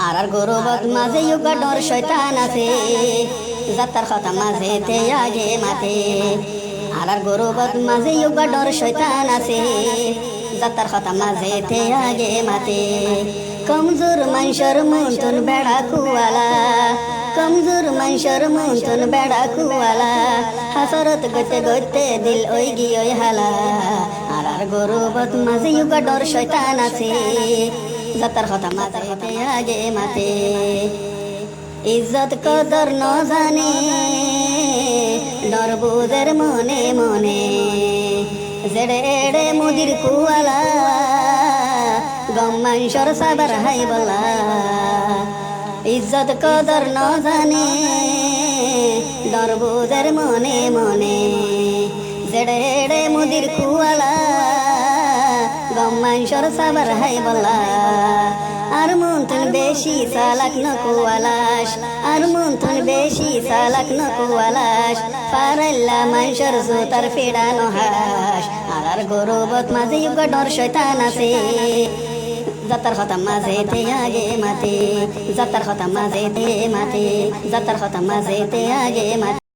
আর গরবত মাঝে ইউগা ডর শয়তান আছে যাতার কথা মাঝে তে আগে মাতে আর গরবত মাঝে ইউগা ডর শয়তান আছে যাতার কথা মাঝে তে আগে মাতে কমজোর মানুষের মন্তন বেড়া কুয়ালা কমজোর মানুষের মন্তন বেড়া কুয়ালা হাসরত গতে গতে দিল ওই গি ওই হালা আর গরবত মাঝে ইউগা ডর শয়তান আছে যাতার কথা মাঝে আগে মাতে ইজ্জত কদর ন জানে ডর বুঝের মনে মনে জেড়ে এড়ে মুদির কুয়ালা গম মাংসর সাবার হাই বলা ইজ্জত কদর ন জানে ডর বুঝের মনে মনে জেড়ে এড়ে মুদির কুয়ালা গম মাংসর সাবার হাই বলা আর মন্তন বেশি সালাক নকুয়ালাস আর মন্তন বেশি সালাক নকুয়ালাস পারাল্লা মাংসর জোতার ফেড়ানো হাস আর গরবত মাঝে ইউগা ডর শয়তান আছে যাতার কথা মাঝে তে আগে মাতে যাতার কথা মাঝে তে মাতে যাতার কথা মাঝে তে আগে মাতে।